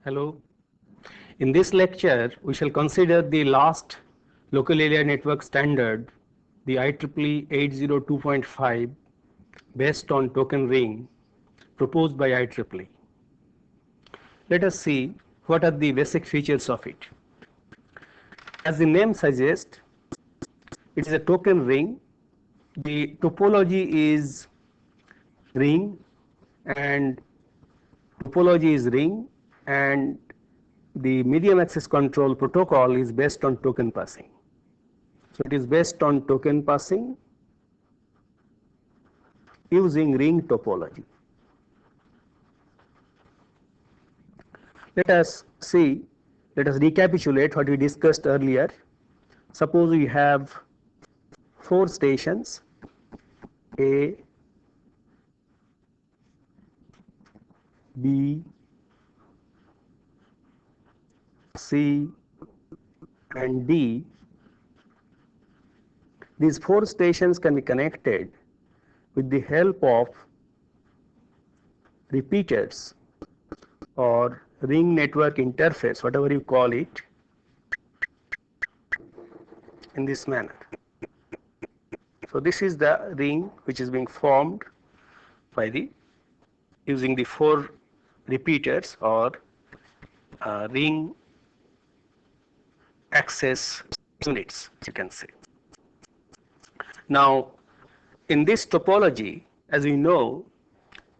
Hello. In this lecture, we shall consider the last local area network standard, the IEEE 802.5, based on token ring, proposed by IEEE. Let us see what are the basic features of it. As the name suggests, it is a token ring. The topology is ring and and the medium access control protocol is based on token passing. So it is based on token passing using ring topology. Let us recapitulate what we discussed earlier. Suppose we have 4 stations A, B, C and D. These 4 stations can be connected with the help of repeaters or ring network interface, whatever you call it, in this manner. So this is the ring which is being formed by using the 4 repeaters or ring access units, you can say. Now, in this topology, as we know,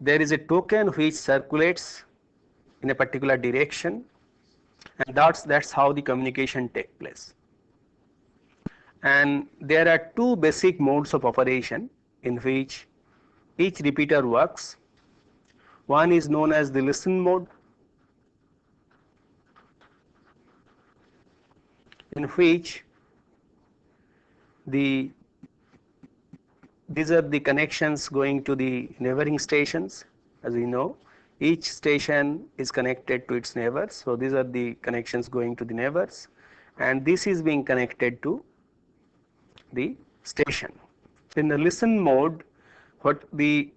there is a token which circulates in a particular direction, and that's how the communication takes place. And there are 2 basic modes of operation in which each repeater works. One is known as the listen mode, in which these are the connections going to the neighboring stations. As we know, each station is connected to its neighbors, so these are the connections going to the neighbors, and this is being connected to the station. In the listen mode, what the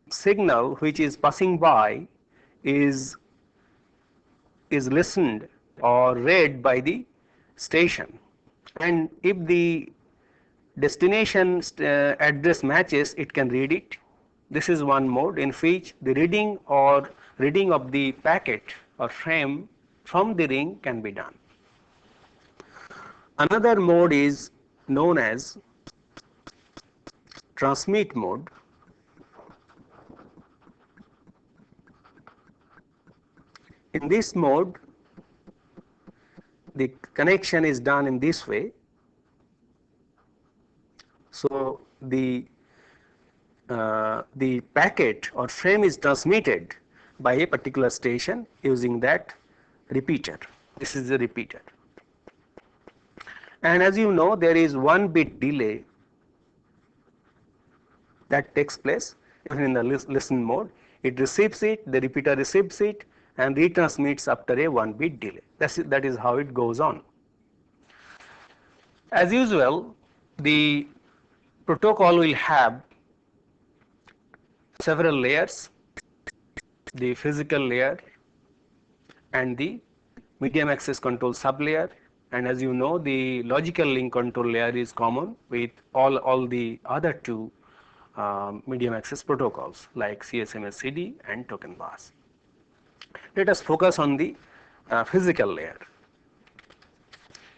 signal which is passing by is listened or read by the station, and if the destination address matches, it can read it. This is one mode in which the reading of the packet or frame from the ring can be done. Another mode is known as transmit mode. In this mode, the connection is done in this way. So the packet or frame is transmitted by a particular station using that repeater. This is the repeater. And as you know, there is 1 bit delay that takes place in the listen mode. It receives it, the repeater receives it, and retransmits after a 1 bit delay. That is how it goes on. As usual, the protocol will have several layers: the physical layer and the medium access control sublayer, and as you know, the logical link control layer is common with all the other 2 medium access protocols like CSMA/CD and token bus. Let us focus on the physical layer.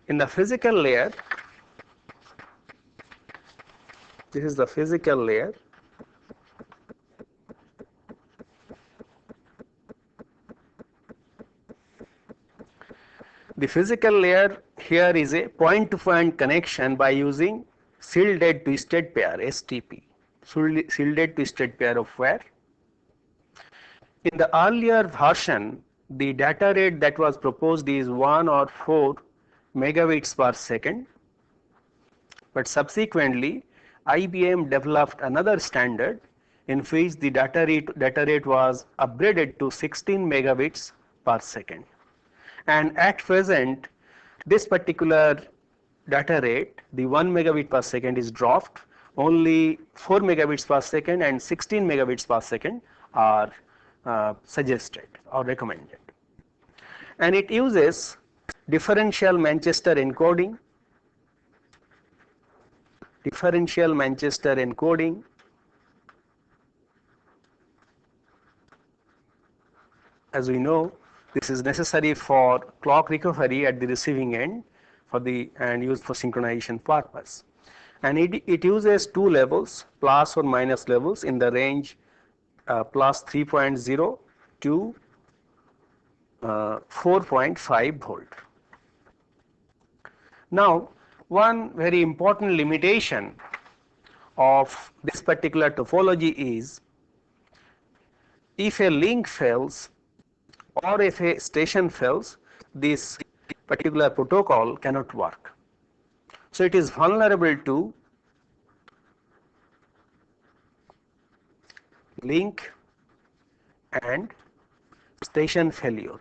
In the physical layer, this is the physical layer. The physical layer here is a point-to-point connection by using shielded twisted pair, STP. Shielded twisted pair of wire. In the earlier version, the data rate that was proposed is 1 or 4 megabits per second, but subsequently IBM developed another standard in which the data rate was upgraded to 16 megabits per second. And at present, this particular data rate, the 1 megabit per second, is dropped. Only 4 megabits per second and 16 megabits per second are suggested or recommended. and it uses differential Manchester encoding, as we know. This is necessary for clock recovery at the receiving end and used for synchronization purpose. And it uses two levels, plus or minus levels in the range plus 3.0 to 4.5 volt. Now, one very important limitation of this particular topology is if a link fails or if a station fails, this particular protocol cannot work. So it is vulnerable to link and station failure.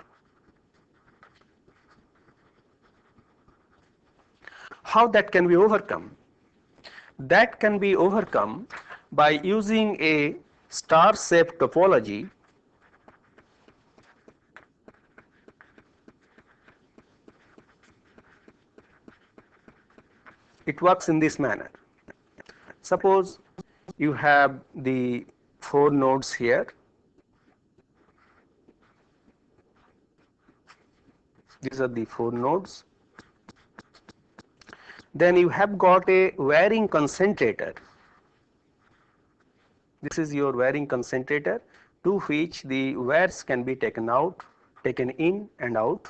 How that can be overcome? That can be overcome by using a star-shaped topology It works in this manner. Suppose you have the 4 nodes here. These are the 4 nodes. Then you have got a varying concentrator. This is your varying concentrator to which the wires can be taken in and out.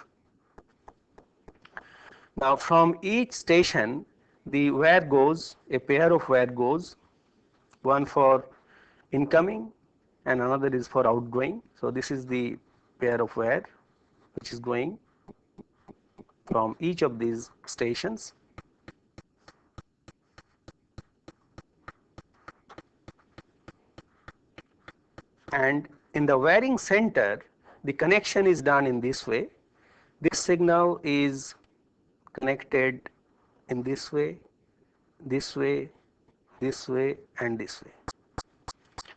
Now from each station the wire goes, a pair of wire goes, one for incoming and another is for outgoing. So this is the pair of wire which is going from each of these stations. And in the wiring center, the connection is done in this way. This signal is connected in this way, this way, this way, and this way.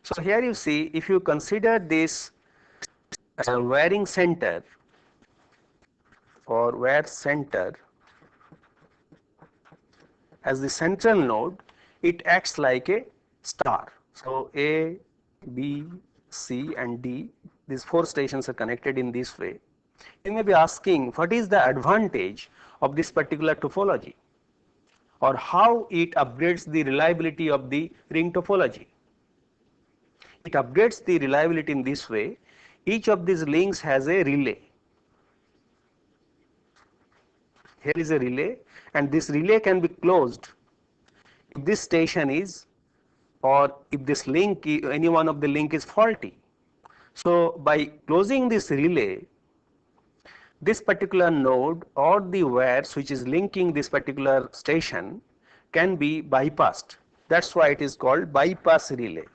So here you see, if you consider this wiring center or wire center as the central node, it acts like a star. So A, B, C and D, these 4 stations are connected in this way. You may be asking, what is the advantage of this particular topology, or how it upgrades the reliability of the ring topology? It upgrades the reliability in this way. Each of these links has a relay. Here is a relay, and this relay can be closed if this station is, or if this link, any one of the link is faulty. So by closing this relay, this particular node or the wires which is linking this particular station can be bypassed. That's why it is called bypass relay.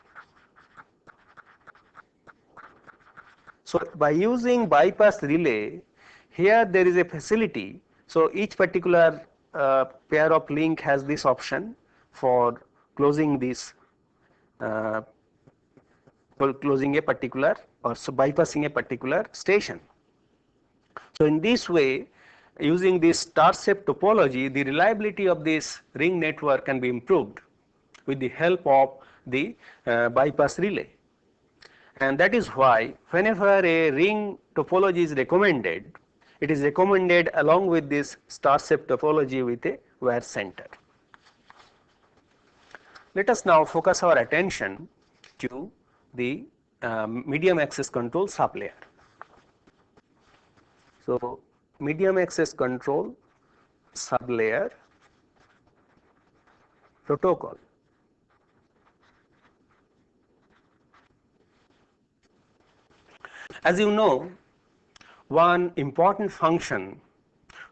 So by using bypass relay, here there is a facility. So each particular pair of link has this option for closing this, closing a particular, or so bypassing a particular station. So in this way, using this star-shaped topology, the reliability of this ring network can be improved with the help of the bypass relay. And that is why whenever a ring topology is recommended, it is recommended along with this star-shaped topology with a wire center. Let us now focus our attention to the medium access control sublayer. So medium access control sublayer protocol. As you know, one important function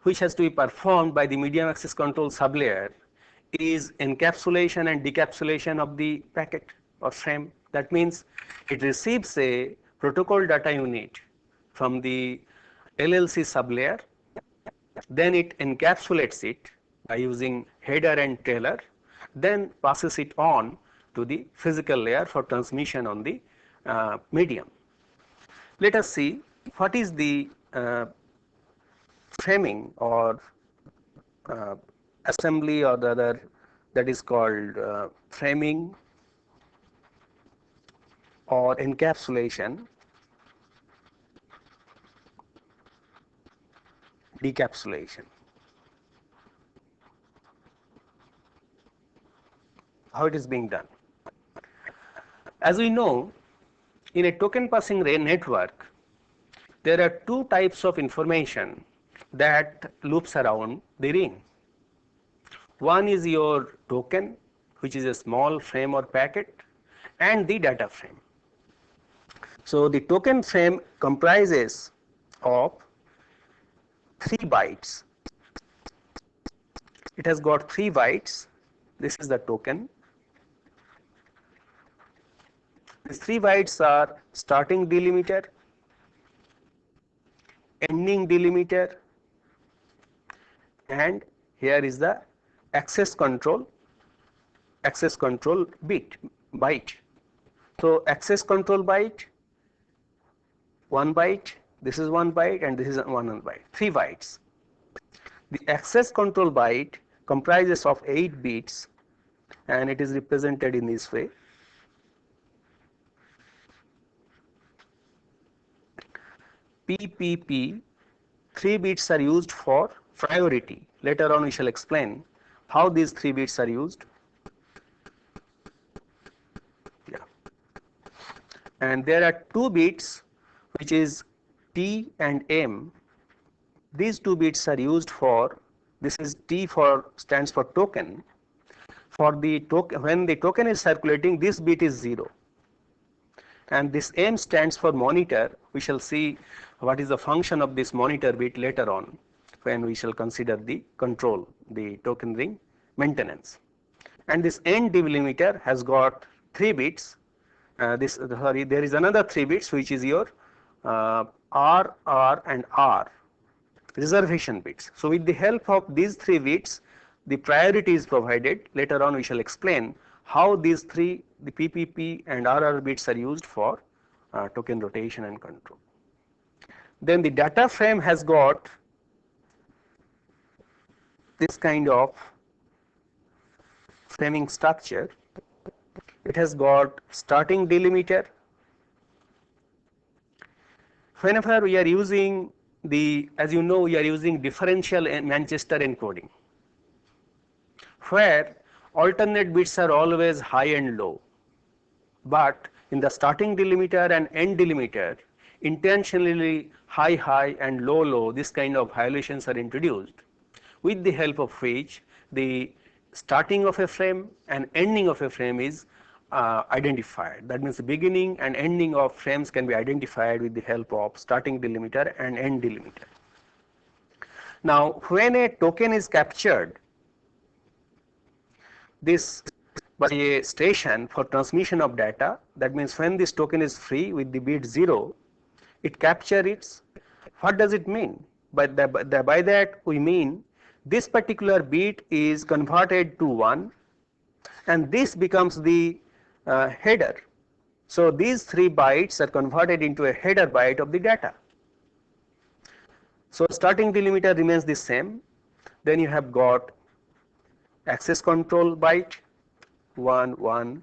which has to be performed by the medium access control sublayer is encapsulation and decapsulation of the packet or frame. That means it receives a protocol data unit from the LLC sublayer, then it encapsulates it by using header and trailer, then passes it on to the physical layer for transmission on the medium. Let us see what is the framing or uh, assembly, or the other that is called framing or encapsulation, decapsulation. How it is being done? As we know, in a token passing network, there are two types of information that loops around the ring. One is your token, which is a small frame or packet, and the data frame. So the token frame comprises of 3 bytes. It has got 3 bytes. This is the token. These 3 bytes are starting delimiter, ending delimiter, and here is the access control byte. So access control byte, 1 byte, this is 1 byte, and this is 1 byte, 3 bytes. The access control byte comprises of 8 bits, and it is represented in this way. PPP, 3 bits are used for priority. Later on we shall explain how these 3 bits are used. Yeah. And there are 2 bits which is T and M. These 2 bits are used for, this is T for stands for token. For the token, when the token is circulating, this bit is 0. And this M stands for monitor. We shall see what is the function of this monitor bit later on when we shall consider the control, the token ring maintenance. And this N delimiter has got 3 bits. There is another 3 bits which is your R, and R reservation bits. So with the help of these 3 bits, the priority is provided. Later on we shall explain how these 3, the PPP and RR bits, are used for token rotation and control. Then the data frame has got this kind of framing structure. It has got starting delimiter. Whenever we are using as you know, we are using differential Manchester encoding, where alternate bits are always high and low. But in the starting delimiter and end delimiter, intentionally high and low, this kind of violations are introduced, with the help of which the starting of a frame and ending of a frame is identified. That means the beginning and ending of frames can be identified with the help of starting delimiter and end delimiter. Now, when a token is captured, this by a station for transmission of data, that means when this token is free with the bit 0, it captures its. What does it mean? By that we mean this particular bit is converted to 1, and this becomes the header. So these 3 bytes are converted into a header byte of the data. So starting delimiter remains the same. Then you have got access control byte 1.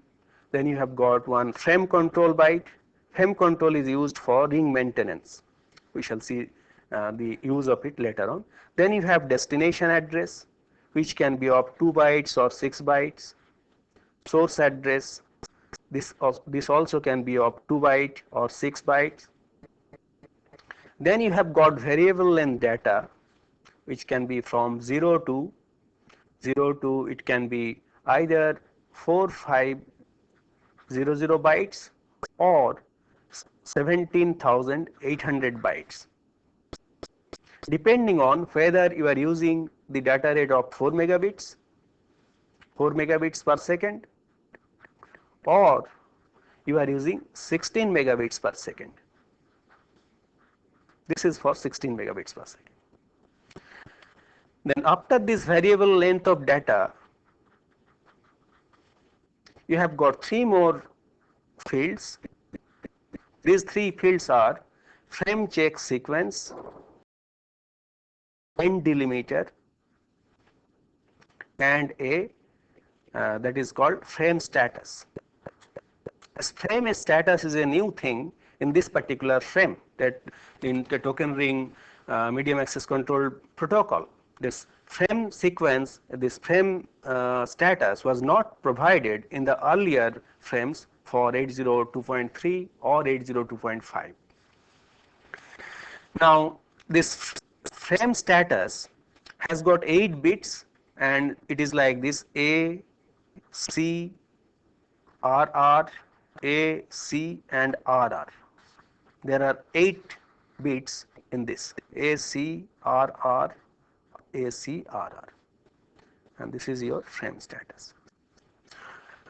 Then you have got one frame control byte. Frame control is used for ring maintenance. We shall see the use of it later on. Then you have destination address, which can be of 2 bytes or 6 bytes. Source address, this also can be of 2 bytes or 6 bytes. Then you have got variable length data, which can be from 0 to it can be either 4500 bytes or 17,800 bytes, depending on whether you are using the data rate of 4 megabits per second, or you are using 16 megabits per second. This is for 16 megabits per second. Then after this variable length of data, you have got 3 more fields. These 3 fields are frame check sequence, end delimiter and a that is called frame status. As frame status is a new thing in this particular frame, that in the token ring medium access control protocol. This frame sequence, this frame status was not provided in the earlier frames for 802.3 or 802.5. Now this frame status has got 8 bits, and it is like this: A, C, RR, A, C and RR. There are 8 bits in this: A, C, RR, A, C, RR, and this is your frame status.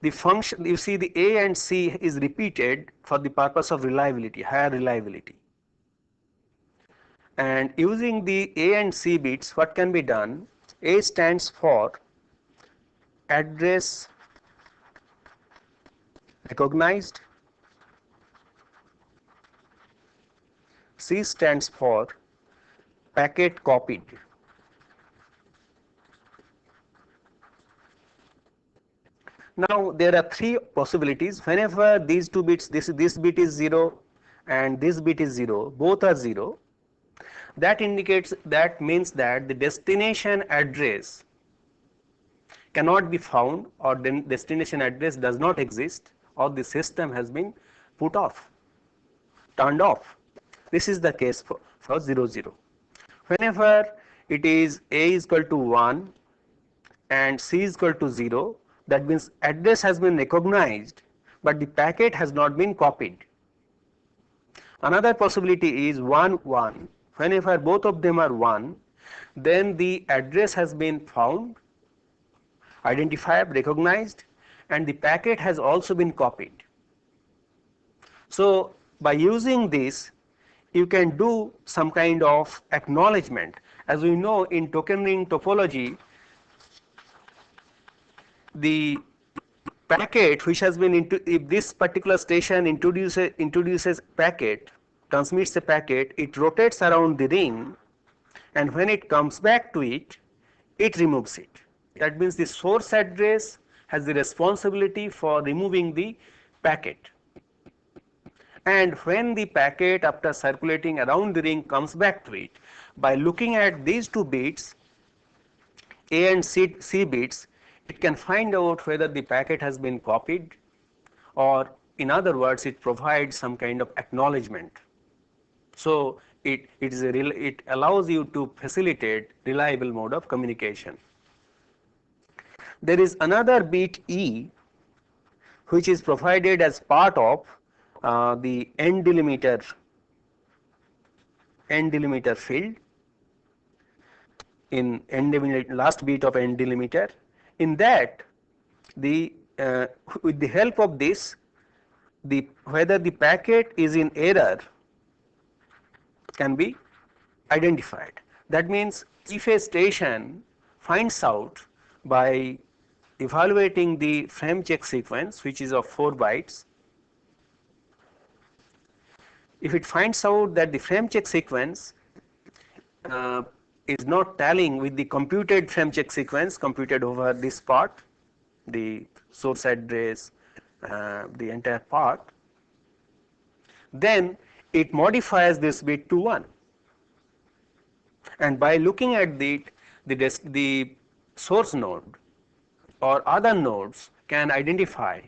The function, you see, the A and C is repeated for the purpose of reliability, higher reliability. And using the A and C bits, what can be done? A stands for address recognized, C stands for packet copied. Now there are 3 possibilities. Whenever these 2 bits, this bit is 0 and this bit is 0, both are 0, that means that the destination address cannot be found, or then destination address does not exist, or the system has been put off, turned off. This is the case for 0, 0. Whenever it is A is equal to 1 and C is equal to 0, that means address has been recognized, but the packet has not been copied. Another possibility is 1, 1. Whenever both of them are 1, then the address has been found, identified, recognized, and the packet has also been copied. So by using this, you can do some kind of acknowledgement. As we know, in token ring topology, the packet which has been if this particular station introduces packet, transmits a packet, it rotates around the ring, and when it comes back to it, it removes it. That means the source address has the responsibility for removing the packet. And when the packet, after circulating around the ring, comes back to it, by looking at these 2 bits, A and C bits, it can find out whether the packet has been copied, or in other words, it provides some kind of acknowledgement. So it allows you to facilitate reliable mode of communication. There is another bit E, which is provided as part of the end delimiter field in end delimiter, last bit of end delimiter. In that, with the help of this, whether the packet is in error can be identified. That means if a station finds out by evaluating the frame check sequence, which is of 4 bytes, if it finds out that the frame check sequence is not tallying with the computed frame check sequence computed over this part, the source address, the entire part, then it modifies this bit to 1. And by looking at the source node or other nodes can identify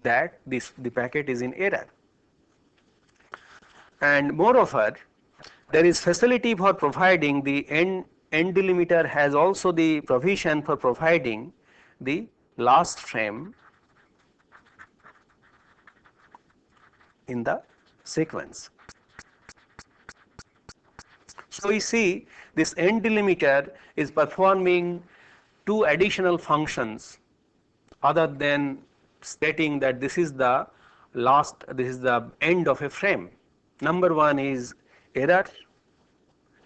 that the packet is in error. And moreover, there is facility for providing the end delimiter has also the provision for providing the last frame in the sequence. So we see this end delimiter is performing 2 additional functions other than stating that this is the end of a frame. Number 1 is error,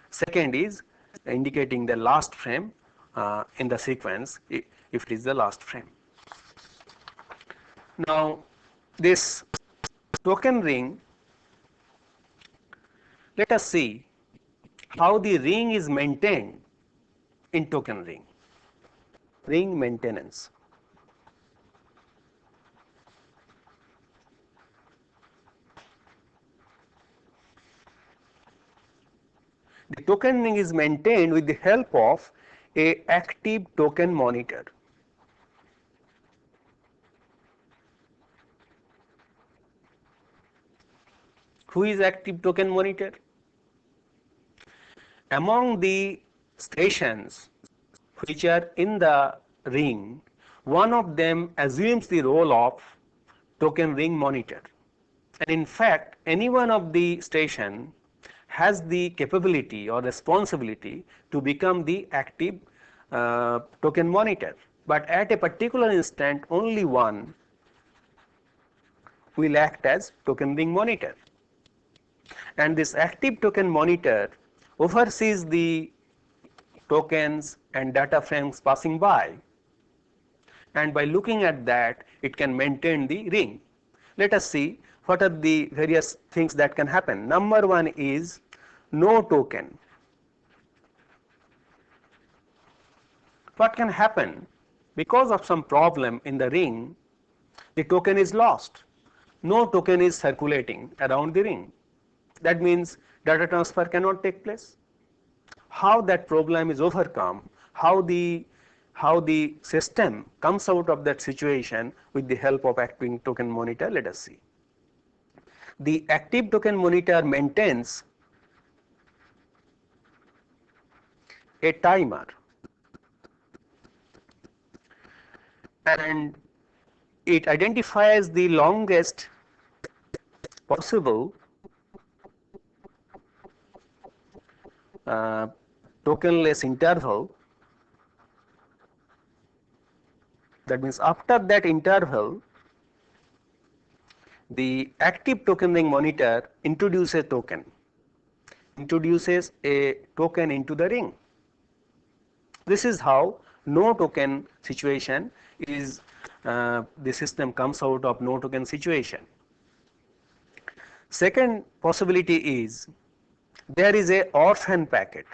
second is indicating the last frame in the sequence if it is the last frame. Now this token ring, let us see how the ring is maintained in token ring maintenance. The token ring is maintained with the help of a active token monitor. Who is active token monitor? Among the stations which are in the ring, one of them assumes the role of token ring monitor. And in fact, any one of the station has the capability or responsibility to become the active token monitor. But at a particular instant, only one will act as token ring monitor. And this active token monitor oversees the tokens and data frames passing by, and by looking at that it can maintain the ring. Let us see what are the various things that can happen. Number one is no token. What can happen? Because of some problem in the ring, the token is lost. No token is circulating around the ring. That means data transfer cannot take place. How that problem is overcome, how the system comes out of that situation with the help of active token monitor, let us see. The active token monitor maintains a timer, and it identifies the longest possible tokenless interval. That means after that interval, the active token ring monitor introduces a token into the ring. This is how no token situation is, the system comes out of no token situation. Second possibility is there is a orphan packet.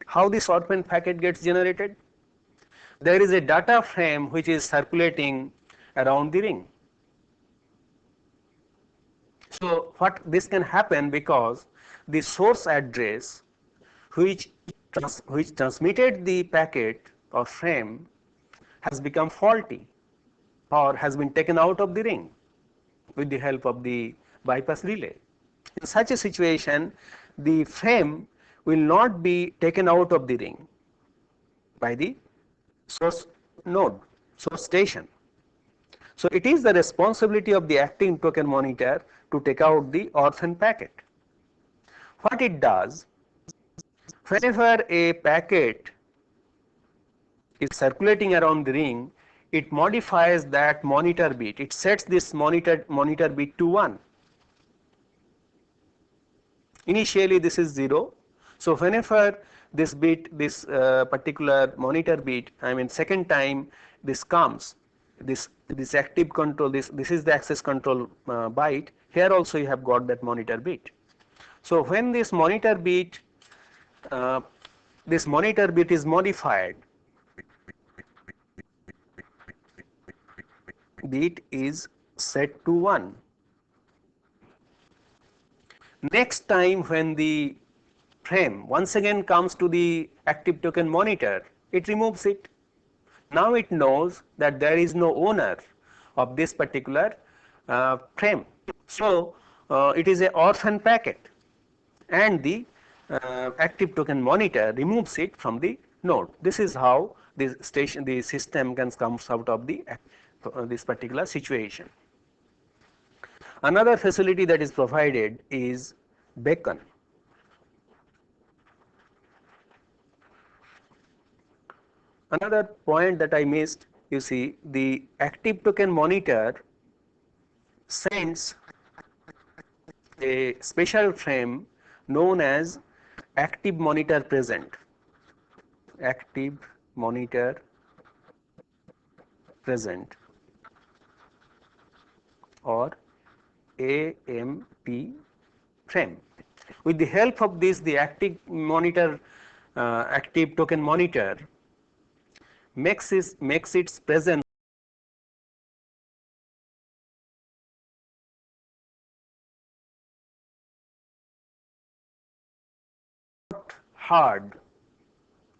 How this orphan packet gets generated? There is a data frame which is circulating around the ring. So what this can happen because the source address which transmitted the packet or frame has become faulty or has been taken out of the ring with the help of the bypass relay. In such a situation, the frame will not be taken out of the ring by the source node, source station. So it is the responsibility of the active token monitor to take out the orphan packet. What it does, whenever a packet is circulating around the ring, it modifies that monitor bit. It sets this monitor bit to 1. Initially this is 0. So whenever this bit, this particular monitor bit, I mean second time this comes, this active control, this is the access control byte. Here also you have got that monitor bit. So when this monitor bit is modified, bit is set to 1. Next time when the frame once again comes to the active token monitor, it removes it. Now it knows that there is no owner of this particular frame. So it is an orphan packet, and the active token monitor removes it from the node. This is how the system can come out of the this particular situation. Another facility that is provided is beacon. Another point that I missed, you see, the active token monitor sends a special frame known as active monitor present. Active monitor present or AMP frame. With the help of this, the active token monitor makes its presence hard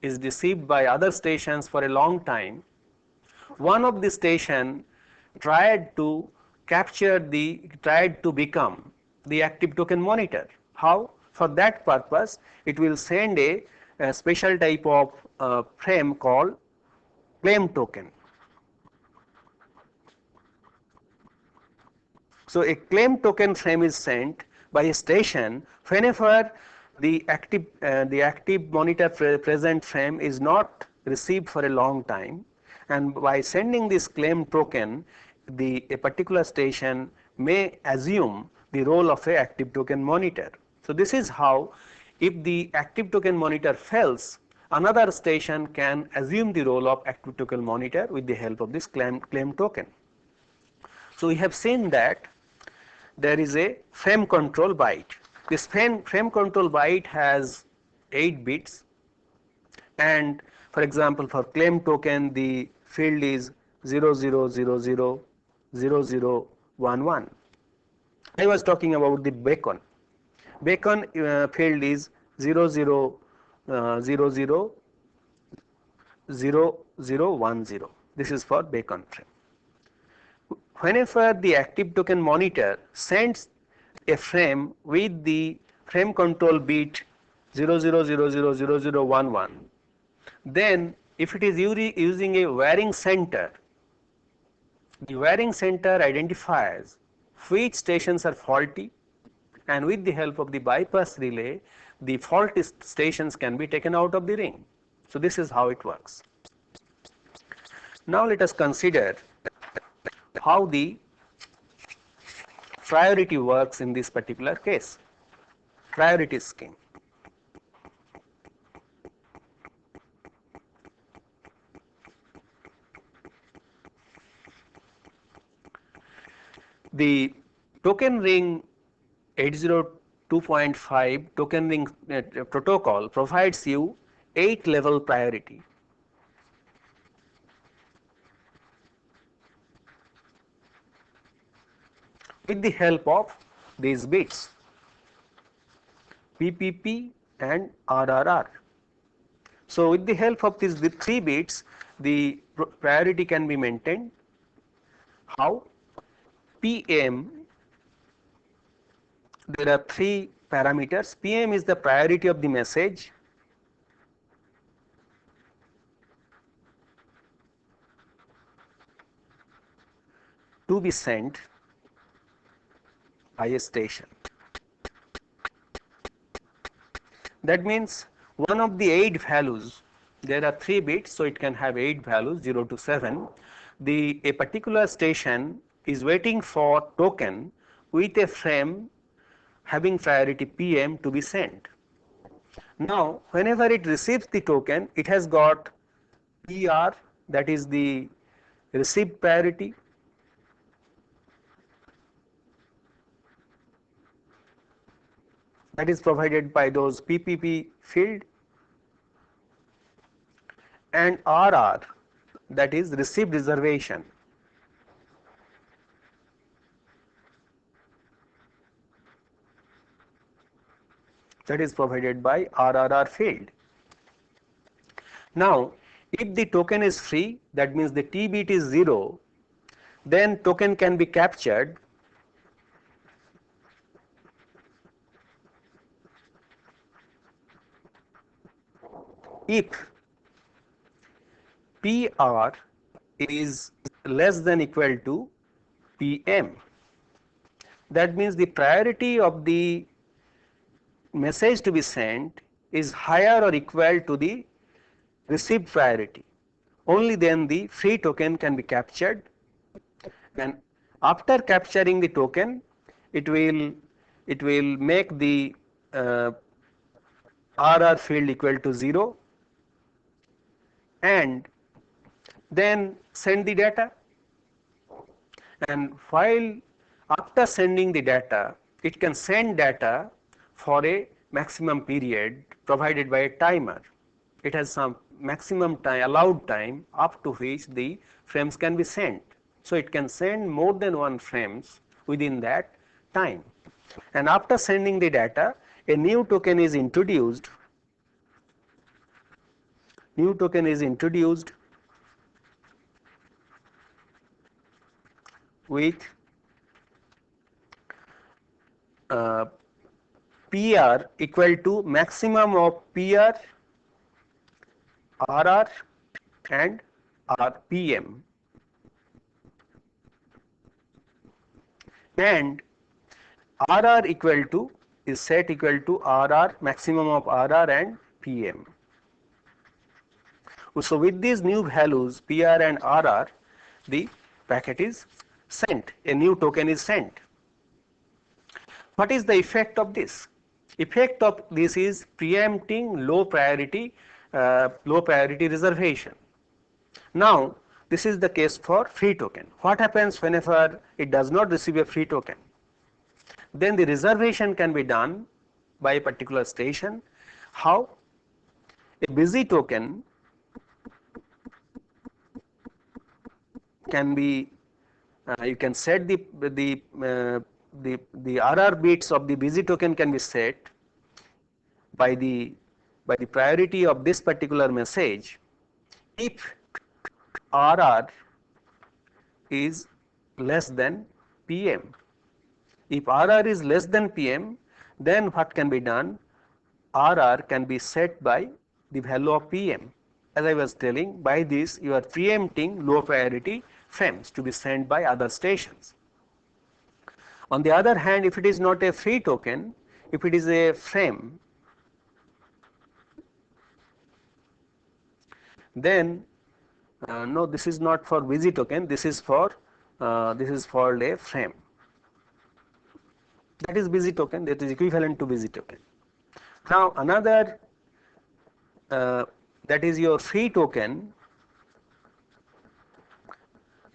is received by other stations for a long time. One of the station tried to become the active token monitor. How? For that purpose, it will send a special type of frame called claim token. So a claim token frame is sent by a station whenever the active monitor present frame is not received for a long time, and by sending this claim token, a particular station may assume the role of a active token monitor. So this is how, if the active token monitor fails, another station can assume the role of active token monitor with the help of this claim token. So we have seen that there is a frame control byte. This frame control byte has 8 bits, and for example, for claim token the field is 00000011. I was talking about the beacon. Beacon field is 00000010. This is for beacon frame. Whenever the active token monitor sends a frame with the frame control bit 00000011, then if it is using a varying center, the varying center identifies which stations are faulty, and with the help of the bypass relay, the faulty stations can be taken out of the ring. So this is how it works. Now let us consider how the priority works in this particular case. Priority scheme. The token ring 802.5 token ring protocol provides you 8 level priority. With the help of these bits PPP and RRR. So with the help of these 3 bits, the priority can be maintained. How? PM, there are 3 parameters. PM is the priority of the message. To be sent by a station. That means one of the 8 values, there are 3 bits, so it can have 8 values 0 to 7. A particular station is waiting for token with a frame having priority PM to be sent. Now whenever it receives the token, it has got PR, that is the received priority, that is provided by those PPP field, and RR, that is received reservation. That is provided by RRR field. Now if the token is free, that means the T bit is 0, then token can be captured if PR is less than equal to PM. That means the priority of the message to be sent is higher or equal to the received priority. Only then the free token can be captured, and after capturing the token, it will make the RR field equal to 0 and then send the data. And while After sending the data, it can send data for a maximum period provided by a timer. It has some maximum time, allowed time up to which the frames can be sent. So it can send more than one frames within that time. And after sending the data, a new token is introduced. New token is introduced with uh, PR equal to maximum of PR, RR and RPM, and RR equal to is set equal to RR, maximum of RR and PM. So with these new values PR and RR, the packet is sent, a new token is sent. What is the effect of this? Effect of this is preempting low priority reservation. Now this is the case for free token. What happens whenever it does not receive a free token? Then the reservation can be done by a particular station. How? A busy token can be you can set the RR bits of the busy token can be set by the priority of this particular message if RR is less than PM. If RR is less than PM, then what can be done? RR can be set by the value of PM. As I was telling, by this you are preempting low priority frames to be sent by other stations. On the other hand, if it is not a free token, if it is a frame, then no, this is not for busy token, this is for a frame. That is busy token, that is equivalent to busy token. Now another that is your free token,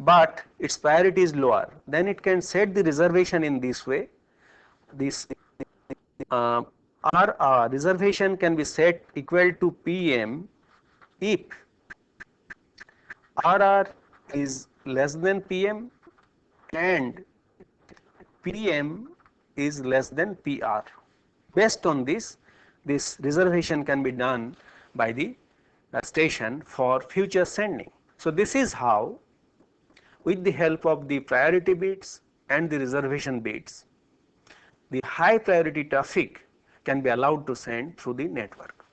but its priority is lower, then it can set the reservation in this way. This RR reservation can be set equal to PM if RR is less than PM and PM is less than PR. Based on this, this reservation can be done by the station for future sending. So this is how, with the help of the priority bits and the reservation bits, the high priority traffic can be allowed to send through the network.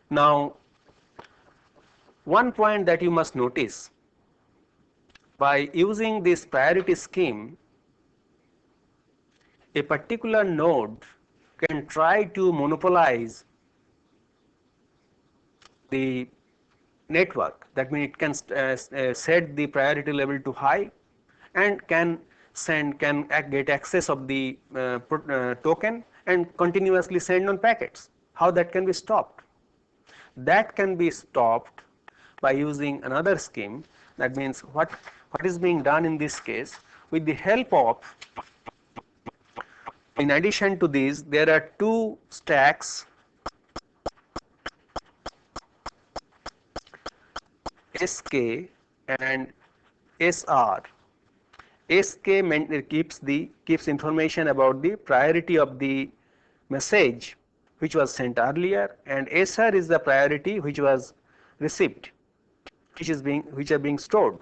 Now, one point that you must notice, by using this priority scheme, a particular node can try to monopolize the network. That means it can set the priority level to high and can get access of the token and continuously send on packets. How that can be stopped? That can be stopped by using another scheme. That means what is being done in this case, with the help of, in addition to these, there are two stacks SK and SR. SK keeps information about the priority of the message which was sent earlier, and SR is the priority which was received, which are being stored.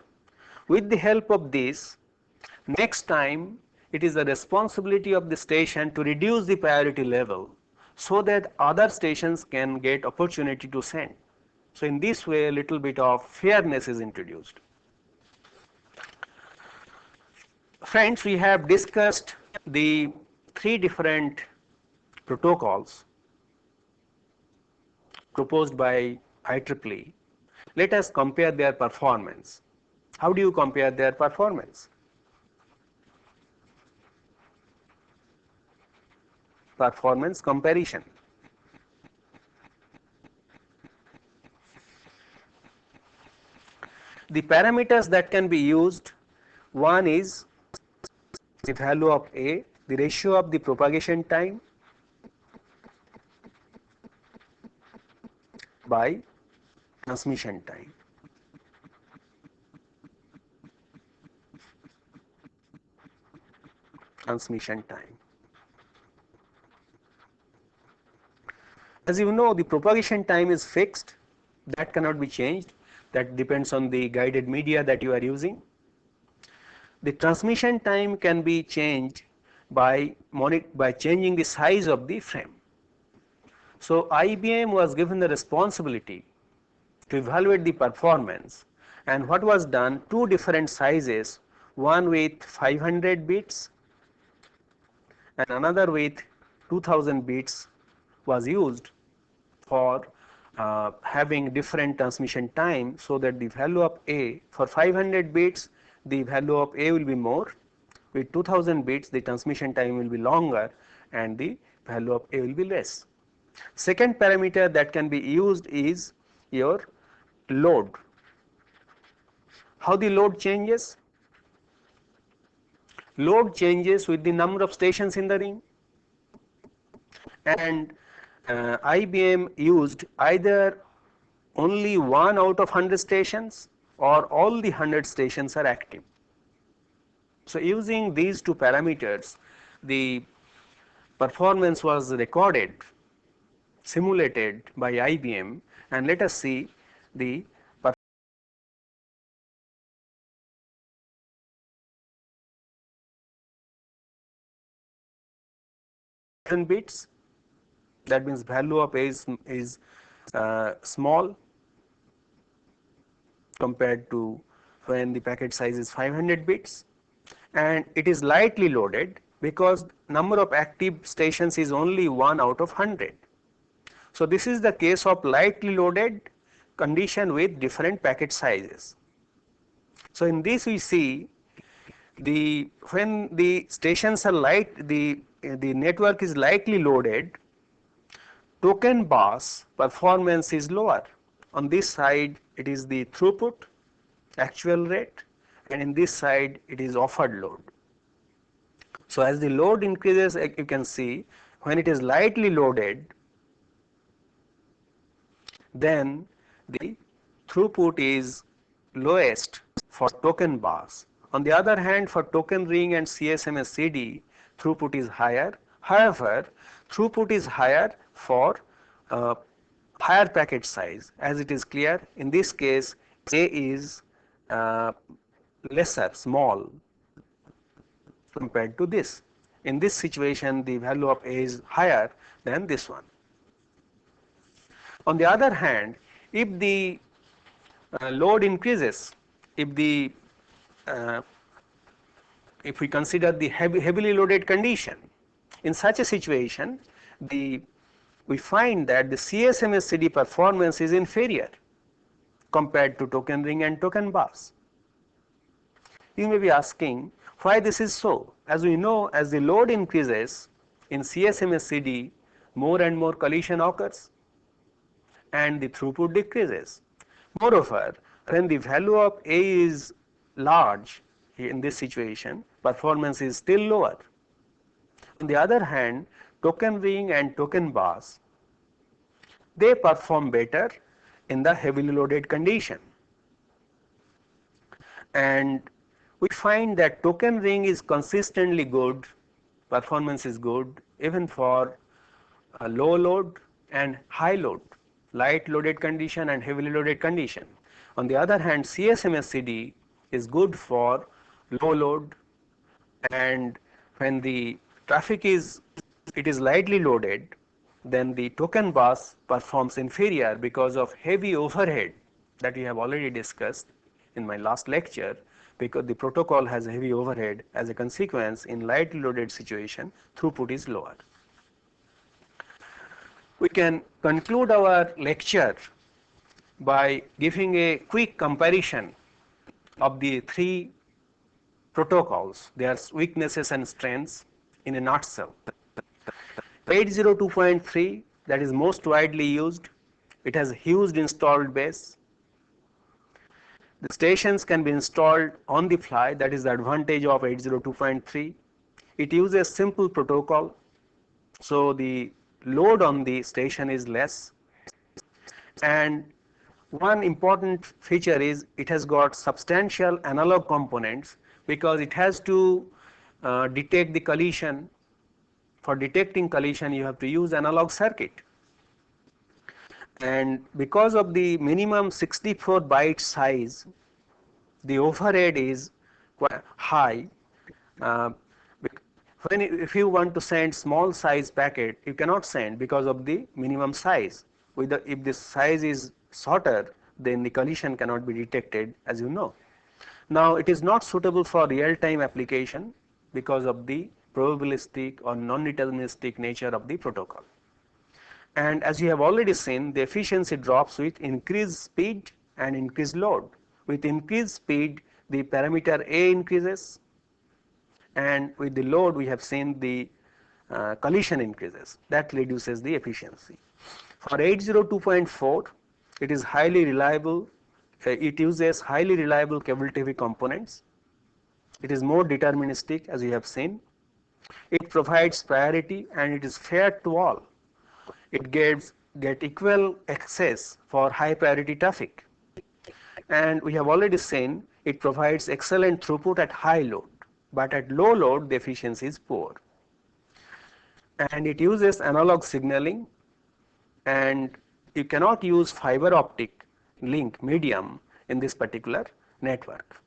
With the help of this, next time it is the responsibility of the station to reduce the priority level so that other stations can get opportunity to send. So in this way, a little bit of fairness is introduced. Friends, we have discussed the three different protocols proposed by IEEE. Let us compare their performance. How do you compare their performance? Performance comparison. The parameters that can be used, one is the value of A, the ratio of the propagation time by transmission time. Transmission time. As you know, the propagation time is fixed, that cannot be changed, that depends on the guided media that you are using. The transmission time can be changed by changing the size of the frame. So IBM was given the responsibility to evaluate the performance, and what was done, two different sizes, one with 500 bits and another with 2000 bits was used for having different transmission time, so that the value of A for 500 bits the value of A will be more, with 2000 bits the transmission time will be longer and the value of A will be less. Second parameter that can be used is your load. How the load changes? Load changes with the number of stations in the ring, and IBM used either only 1 out of 100 stations or all the 100 stations are active. So using these two parameters, the performance was recorded, simulated by IBM, and let us see the bits, that means value of A is small compared to when the packet size is 500 bits, and it is lightly loaded because number of active stations is only 1 out of 100. So this is the case of lightly loaded condition with different packet sizes. So in this we see when the stations are the network is lightly loaded, token bus performance is lower. On this side it is the throughput, actual rate, and in this side it is offered load. So as the load increases, you can see when it is lightly loaded, then the throughput is lowest for token bus. On the other hand, for token ring and CSMS CD, throughput is higher. However, throughput is higher for higher packet size, as it is clear. In this case, A is lesser, small compared to this. In this situation, the value of A is higher than this one. On the other hand, if the load increases, if the if we consider the heavily loaded condition, in such a situation, we find that the CSMS CD performance is inferior compared to token ring and token bus. You may be asking why this is so. As we know, as the load increases in CSMS CD, more and more collision occurs and the throughput decreases. Moreover, when the value of A is large, in this situation, performance is still lower. On the other hand, token ring and token bus, they perform better in the heavily loaded condition. And we find that token ring is consistently good, performance is good even for a low load and high load, light loaded condition and heavily loaded condition. On the other hand, CSMS CD is good for low load, and when the traffic is lightly loaded, then the token bus performs inferior because of heavy overhead that we have already discussed in my last lecture, because the protocol has heavy overhead. As a consequence, in lightly loaded situation, throughput is lower. We can conclude our lecture by giving a quick comparison of the three protocols, their weaknesses and strengths in a nutshell. 802.3, that is most widely used, it has huge installed base. The stations can be installed on the fly. That is the advantage of 802.3. It uses simple protocol, so the load on the station is less. And one important feature is it has got substantial analog components, because it has to detect the collision. For detecting collision, you have to use analog circuit. And because of the minimum 64 byte size, the overhead is quite high. Uh, if you want to send small size packet, you cannot send because of the minimum size. If the size is shorter, then the collision cannot be detected, as you know. Now, it is not suitable for real-time application because of the probabilistic or non-deterministic nature of the protocol. And as you have already seen, the efficiency drops with increased speed and increased load. With increased speed, the parameter A increases, and with the load we have seen the collision increases. That reduces the efficiency. For 802.4, it is highly reliable. It uses highly reliable cable TV components. It is more deterministic, as you have seen. It provides priority and it is fair to all. It get equal access for high priority traffic. And we have already seen it provides excellent throughput at high load, but at low load the efficiency is poor. And it uses analog signaling, and you cannot use fiber optic link medium in this particular network.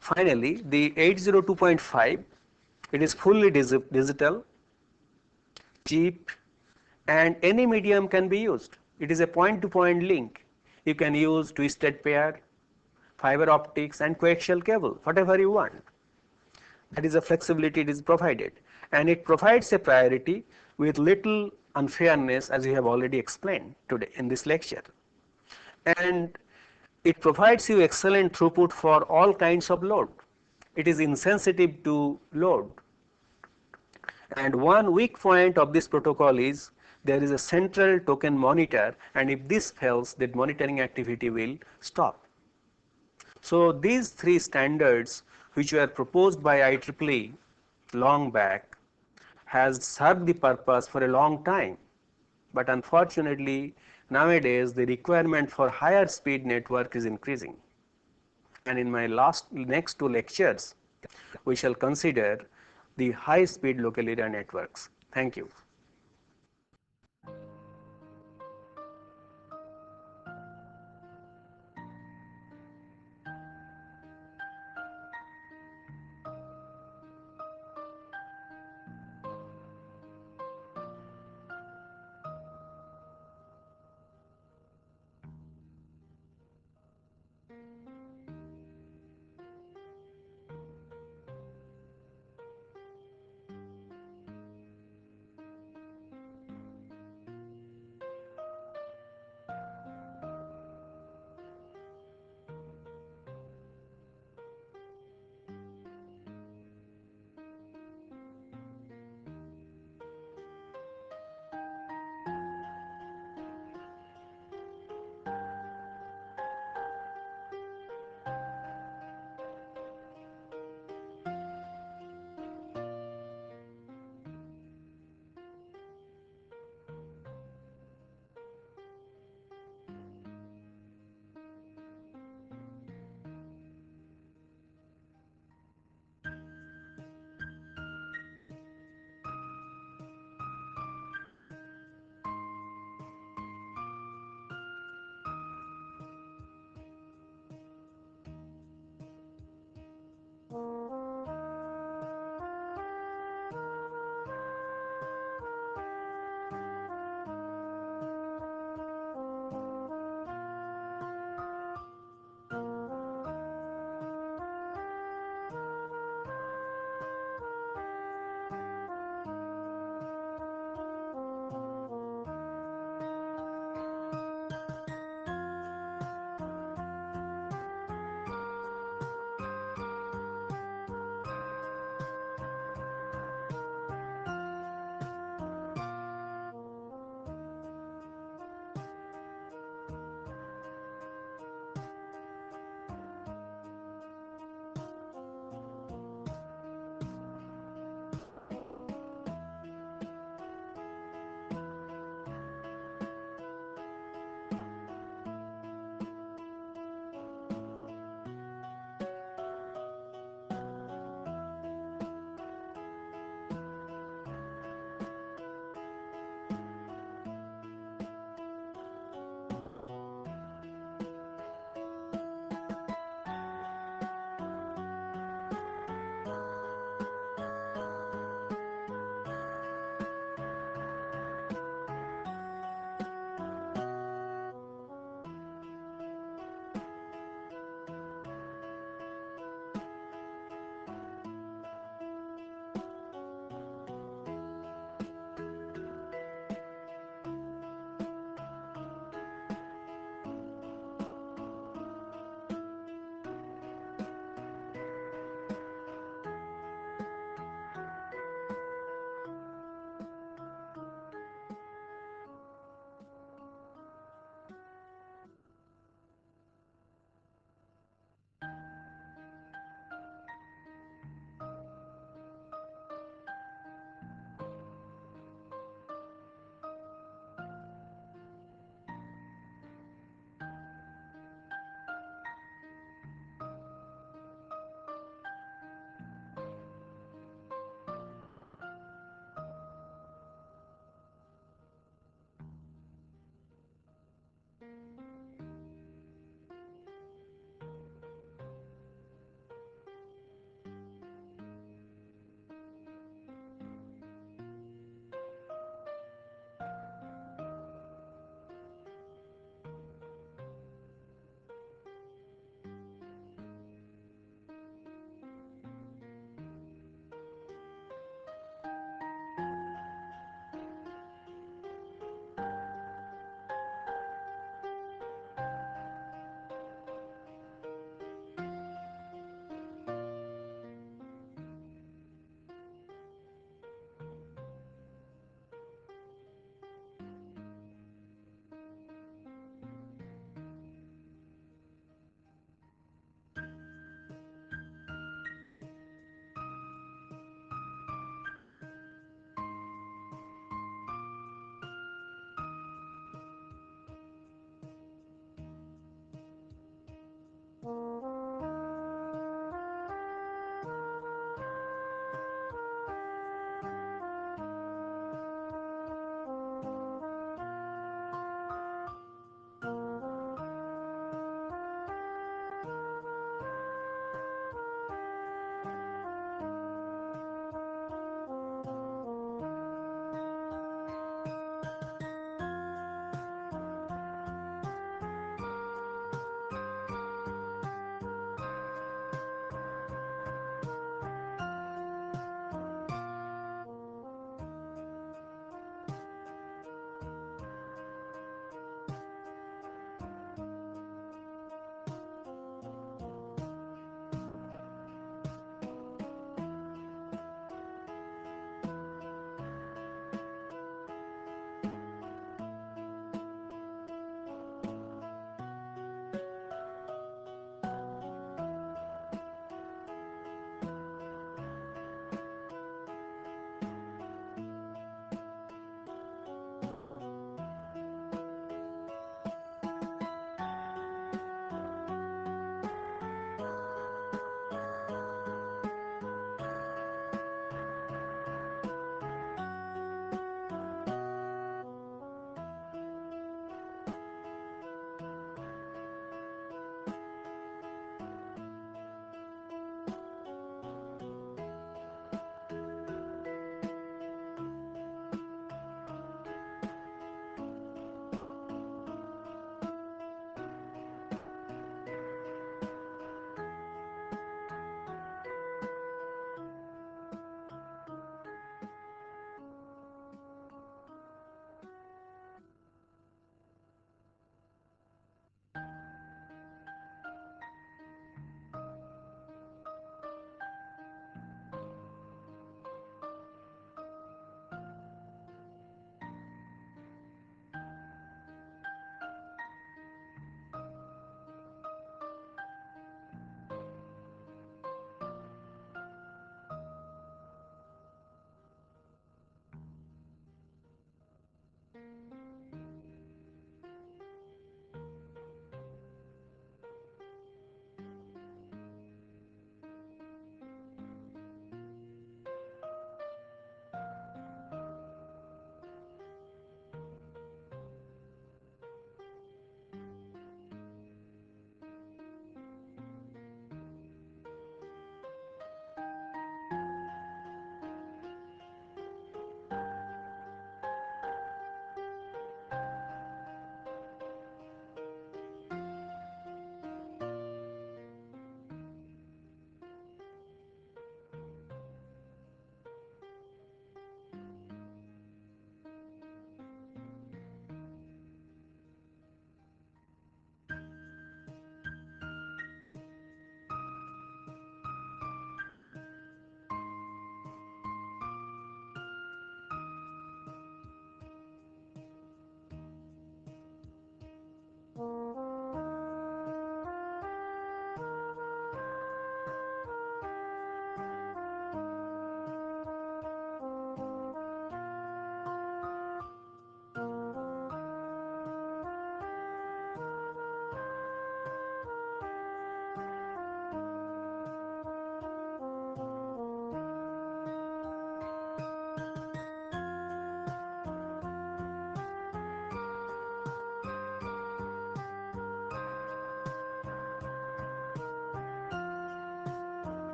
Finally, the 802.5, it is fully digital, cheap, and any medium can be used. It is a point-to-point link. You can use twisted pair, fiber optics, and coaxial cable, whatever you want. That is a flexibility it is provided, and it provides a priority with little unfairness, as we have already explained today in this lecture. And it provides you excellent throughput for all kinds of load. It is insensitive to load. And one weak point of this protocol is there is a central token monitor, and if this fails, that monitoring activity will stop. So these three standards, which were proposed by IEEE long back, has served the purpose for a long time. But unfortunately, nowadays the requirement for higher speed network is increasing. And in my next two lectures, we shall consider the high speed local area networks. Thank you.